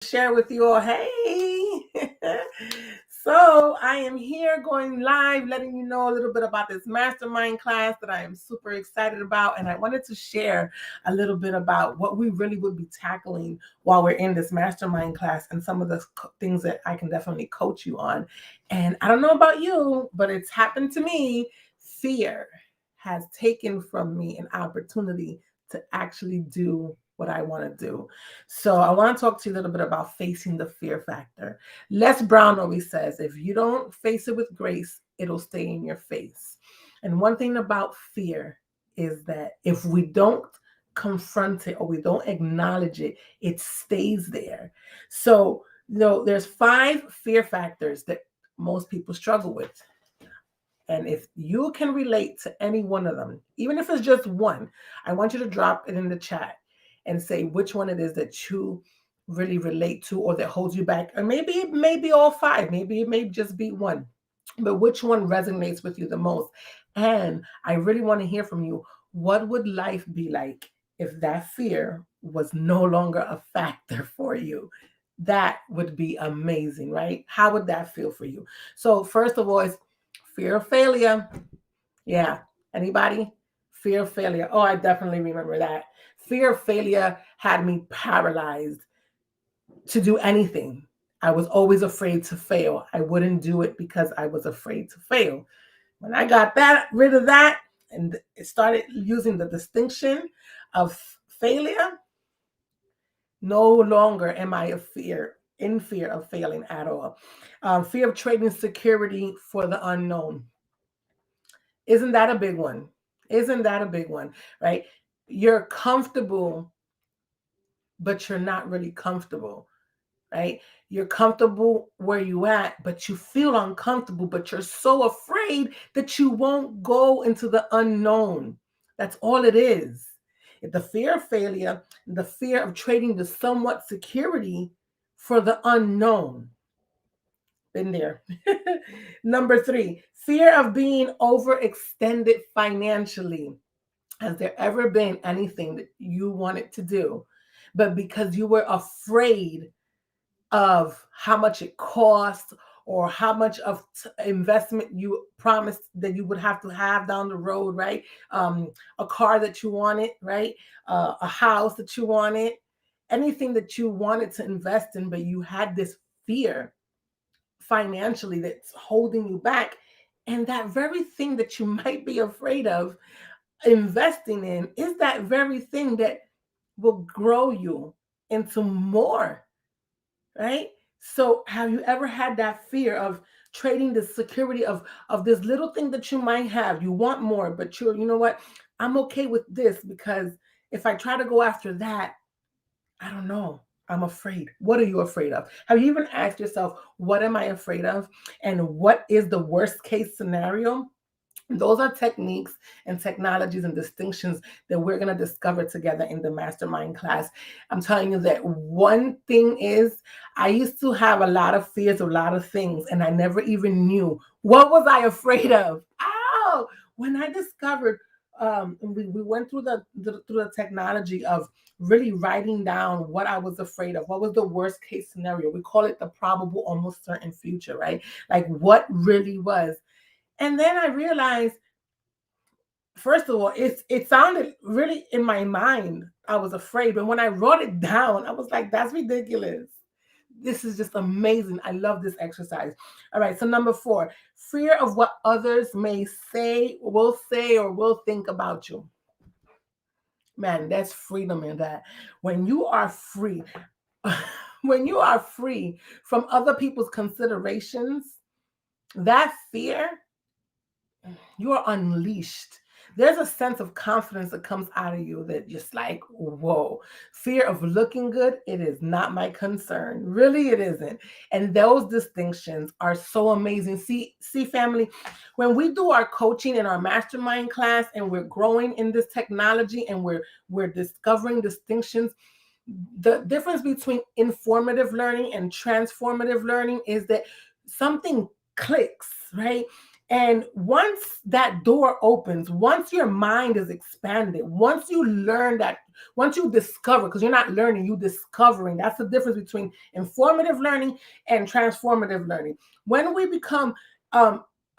Share with you all. Hey, so I am here going live, letting you know a little bit about this mastermind class that I am super excited about. And I wanted to share a little bit about what we really would be tackling while we're in this mastermind class and some of the things that I can definitely coach you on. And I don't know about you, but it's happened to me. Fear has taken from me an opportunity to actually do what I want to do. So I want to talk to you a little bit about facing the fear factor. Les Brown always says, if you don't face it with grace, it'll stay in your face. And one thing about fear is that if we don't confront it or we don't acknowledge it, it stays there. So, there's 5 fear factors that most people struggle with. And if you can relate to any one of them, even if it's just one, I want you to drop it in the chat and say which one it is that you really relate to or that holds you back. Or maybe it may be all 5, maybe it may just be one, but which one resonates with you the most? And I really want to hear from you. What would life be like if that fear was no longer a factor for you? That would be amazing, right? How would that feel for you? So, first of all, it's fear of failure. Yeah. Anybody? Fear of failure. Oh, I definitely remember that. Fear of failure had me paralyzed to do anything. I was always afraid to fail. I wouldn't do it because I was afraid to fail. When I got rid of that and started using the distinction of failure, no longer am I in fear of failing at all. Fear of trading security for the unknown. Isn't that a big one? Isn't that a big one, right? You're comfortable, but you're not really comfortable, right? You're comfortable where you at, but you feel uncomfortable, but you're so afraid that you won't go into the unknown. That's all it is. The fear of failure, the fear of trading the somewhat security for the unknown. Been there. Number 3, fear of being overextended financially. Has there ever been anything that you wanted to do, but because you were afraid of how much it costs or how much of investment you promised that you would have down the road, right? A car that you wanted, right? A house that you wanted, anything that you wanted to invest in, but you had this fear financially that's holding you back. And that very thing that you might be afraid of investing in is that very thing that will grow you into more, right? So have you ever had that fear of trading the security of this little thing that you might have? You want more, but you know what? I'm okay with this because if I try to go after that, I don't know. I'm afraid. What are you afraid of? Have you even asked yourself, what am I afraid of? And what is the worst case scenario? Those are techniques and technologies and distinctions that we're going to discover together in the mastermind class. I'm telling you that one thing is, I used to have a lot of fears, a lot of things, and I never even knew what was I afraid of. Oh, when I discovered, we went through the technology of really writing down what I was afraid of. What was the worst case scenario? We call it the probable, almost certain future, right? Like what really was. And then I realized, first of all, it sounded really in my mind. I was afraid, but when I wrote it down, I was like, "That's ridiculous. This is just amazing. I love this exercise." All right. So number 4, fear of what others may say, or will think about you. Man, that's freedom in that. When you are free, when you are free from other people's considerations, that fear, you are unleashed. There's a sense of confidence that comes out of you that just like, whoa, fear of looking good, it is not my concern. Really, it isn't. And those distinctions are so amazing. See, family, when we do our coaching in our mastermind class and we're growing in this technology and we're discovering distinctions, the difference between informative learning and transformative learning is that something clicks, right? And once that door opens, once your mind is expanded, once you learn that, once you discover, because you're not learning, you discovering. That's the difference between informative learning and transformative learning. When we become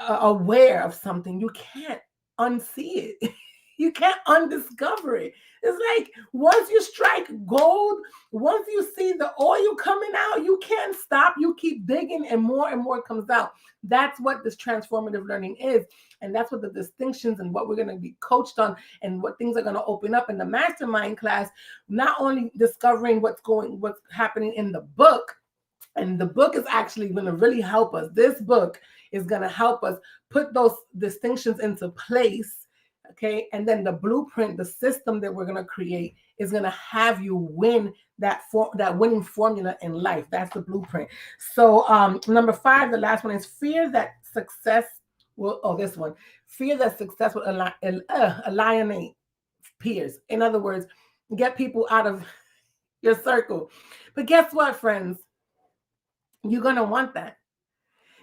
aware of something, you can't unsee it. You can't undiscover it. It's like once you strike gold, once you see the oil coming out, you can't stop. You keep digging and more comes out. That's what this transformative learning is. And that's what the distinctions and what we're going to be coached on and what things are going to open up in the mastermind class. Not only discovering what's happening in the book, and the book is actually going to really help us. This book is going to help us put those distinctions into place. Okay. And then the blueprint, the system that we're going to create is going to have you win that winning formula in life. That's the blueprint. So number 5, the last one is fear that success will, this one, fear that success will alienate peers. In other words, get people out of your circle. But guess what, friends? You're going to want that.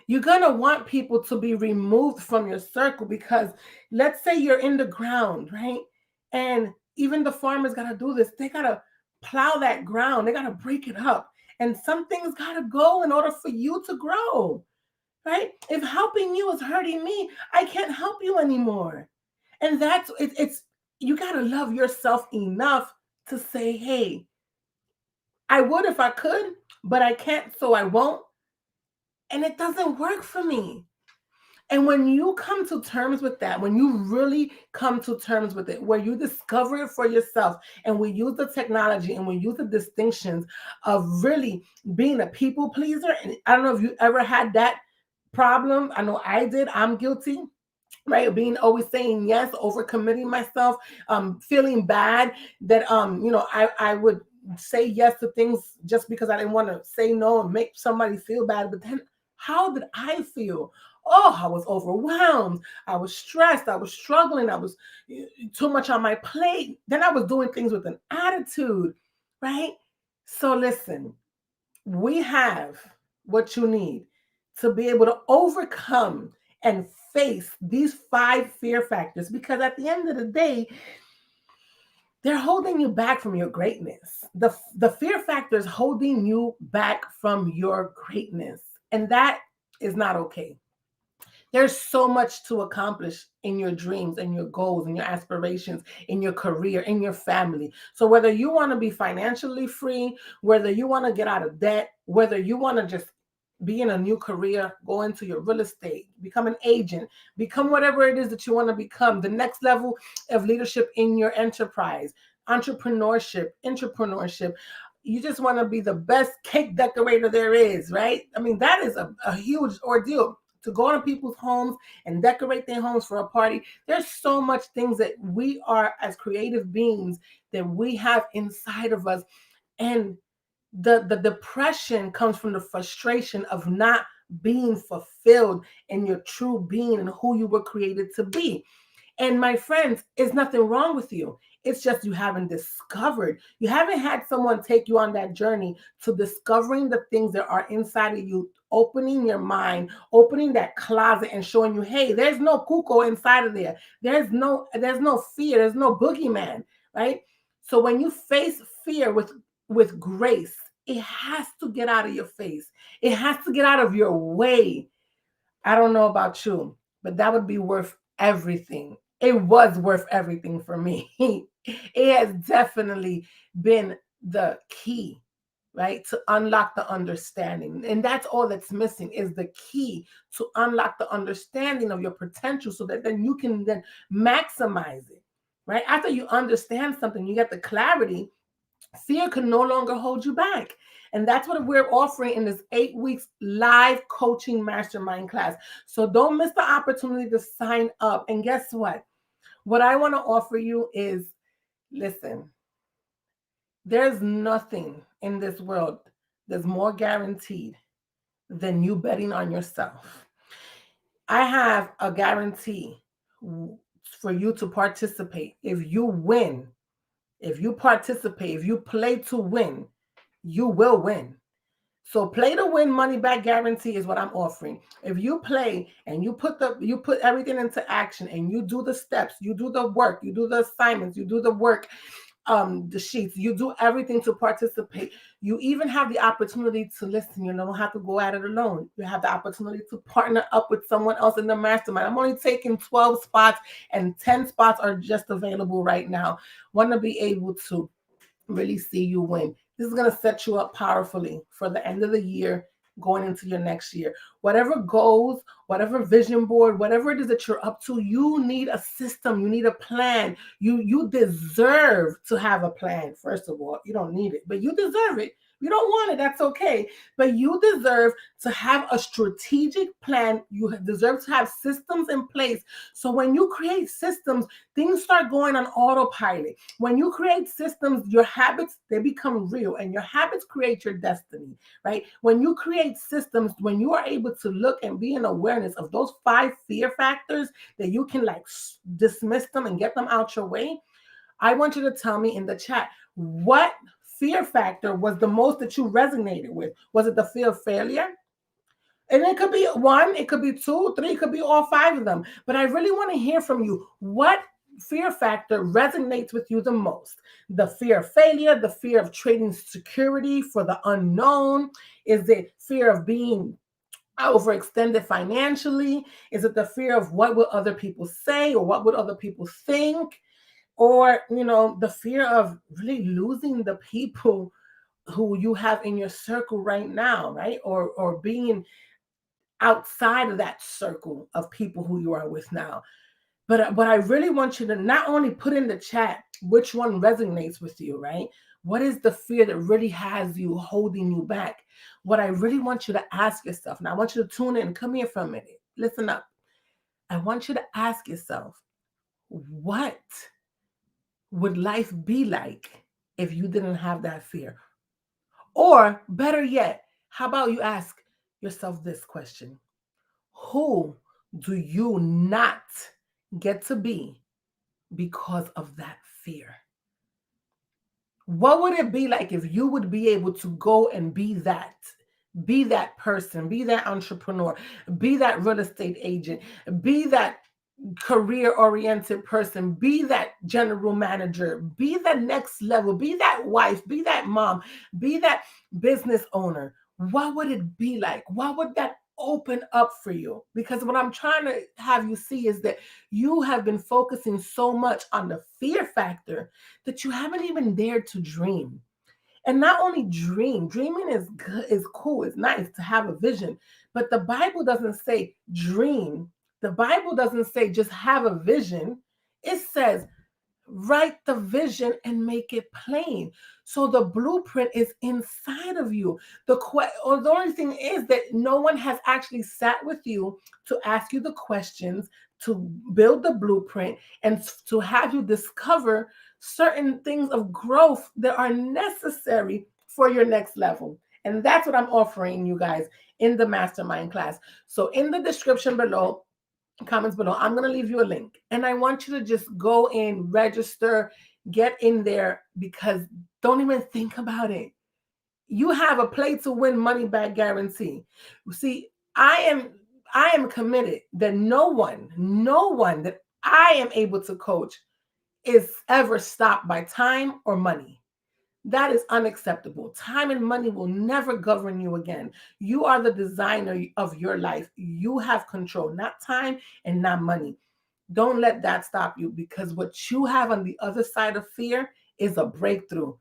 You're going to want people to be removed from your circle, because let's say you're in the ground, right? And even the farmers got to do this. They got to plow that ground. They got to break it up. And some things got to go in order for you to grow, right? If helping you is hurting me, I can't help you anymore. And that's, it's you got to love yourself enough to say, hey, I would if I could, but I can't, so I won't. And it doesn't work for me. And when you come to terms with that, when you really come to terms with it, where you discover it for yourself, and we use the technology and we use the distinctions of really being a people pleaser. And I don't know if you ever had that problem. I know I did. I'm guilty. Right, being always saying yes, overcommitting myself, feeling bad that I would say yes to things just because I didn't want to say no and make somebody feel bad. But then how did I feel? Oh, I was overwhelmed. I was stressed. I was struggling. I was too much on my plate. Then I was doing things with an attitude, right? So listen, we have what you need to be able to overcome and face these 5 fear factors, because at the end of the day, they're holding you back from your greatness. The fear factor is holding you back from your greatness, and that is not okay. There's so much to accomplish in your dreams and your goals and your aspirations, in your career, in your family. So whether you want to be financially free, whether you want to get out of debt, whether you want to just be in a new career, go into your real estate, become an agent, become whatever it is that you want to become, the next level of leadership in your enterprise, entrepreneurship, you just want to be the best cake decorator there is, right? I mean, that is a huge ordeal, to go to people's homes and decorate their homes for a party. There's so much things that we are as creative beings that we have inside of us. And the depression comes from the frustration of not being fulfilled in your true being and who you were created to be. And my friends, there's nothing wrong with you. It's just you haven't discovered. You haven't had someone take you on that journey to discovering the things that are inside of you, opening your mind, opening that closet and showing you, hey, there's no cuckoo inside of there. There's no fear. There's no boogeyman, right? So when you face fear with grace, it has to get out of your face. It has to get out of your way. I don't know about you, but that would be worth everything. It was worth everything for me. It has definitely been the key, right, to unlock the understanding. And that's all that's missing, is the key to unlock the understanding of your potential, so that then you can then maximize it, right? After you understand something, you get the clarity, fear can no longer hold you back. And that's what we're offering in this 8 weeks live coaching mastermind class. So don't miss the opportunity to sign up. And guess what? What I want to offer you is, listen, there's nothing in this world that's more guaranteed than you betting on yourself. I have a guarantee for you to participate. If you win, if you participate, if you play to win, you will win. So play to win money back guarantee is what I'm offering. If you play and you put everything into action and you do the steps, you do the work, you do the assignments, you do the work, the sheets, you do everything to participate. You even have the opportunity to listen. You don't have to go at it alone. You have the opportunity to partner up with someone else in the mastermind. I'm only taking 12 spots and 10 spots are just available right now. Want to be able to really see you win. This is going to set you up powerfully for the end of the year, going into your next year. Whatever goals, whatever vision board, whatever it is that you're up to, you need a system, you need a plan. You deserve to have a plan. First of all, you don't need it, but you deserve it. You don't want it, that's okay. But you deserve to have a strategic plan. You deserve to have systems in place. So when you create systems, things start going on autopilot. When you create systems, your habits, they become real, and your habits create your destiny, right? When you create systems, when you are able to look and be in awareness of those 5 fear factors that you can like dismiss them and get them out your way, I want you to tell me in the chat, what fear factor was the most that you resonated with? Was it the fear of failure? And it could be 1, it could be 2, 3, it could be all 5 of them. But I really want to hear from you. What fear factor resonates with you the most? The fear of failure, the fear of trading security for the unknown? Is it fear of being overextended financially? Is it the fear of what will other people say or what would other people think? Or, the fear of really losing the people who you have in your circle right now, right? Or being outside of that circle of people who you are with now. But what I really want you to not only put in the chat which one resonates with you, right? What is the fear that really has you holding you back? What I really want you to ask yourself, and I want you to tune in, come here for a minute, listen up. I want you to ask yourself, what would life be like if you didn't have that fear? Or better yet, how about you ask yourself this question? Who do you not get to be because of that fear? What would it be like if you would be able to go and be that person, be that entrepreneur, be that real estate agent, be that career-oriented person, be that general manager, be the next level, be that wife, be that mom, be that business owner? What would it be like? What would that open up for you? Because what I'm trying to have you see is that you have been focusing so much on the fear factor that you haven't even dared to dream. And not only dreaming is good, is cool, it's nice to have a vision, but the Bible doesn't say dream. The Bible doesn't say just have a vision. It says write the vision and make it plain. So the blueprint is inside of you. The only thing is that no one has actually sat with you to ask you the questions, to build the blueprint, and to have you discover certain things of growth that are necessary for your next level. And that's what I'm offering you guys in the mastermind class. So in the description below, comments below, I'm going to leave you a link, and I want you to just go in, register, get in there, because don't even think about it. You have a play to win money back guarantee. See, I am committed that no one that I am able to coach is ever stopped by time or money. That is unacceptable. Time and money will never govern you again. You are the designer of your life. You have control, not time and not money. Don't let that stop you, because what you have on the other side of fear is a breakthrough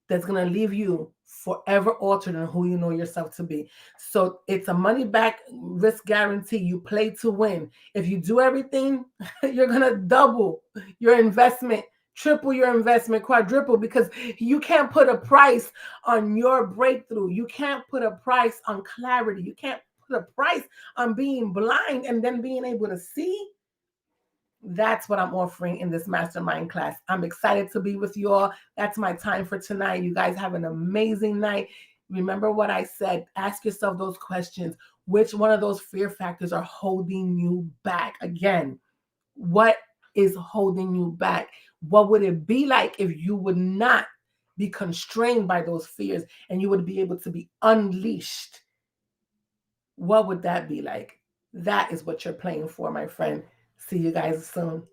that's going to leave you forever altered in who you know yourself to be. So it's a money back risk guarantee. You play to win. If you do everything, you're going to double your investment, triple your investment, quadruple, because you can't put a price on your breakthrough. You can't put a price on clarity. You can't put a price on being blind and then being able to see. That's what I'm offering in this mastermind class. I'm excited to be with you all. That's my time for tonight. You guys have an amazing night. Remember what I said. Ask yourself those questions. Which one of those fear factors are holding you back? Again, what is holding you back? What would it be like if you would not be constrained by those fears and you would be able to be unleashed, what would that be like? That is what you're playing for, my friend. See you guys soon.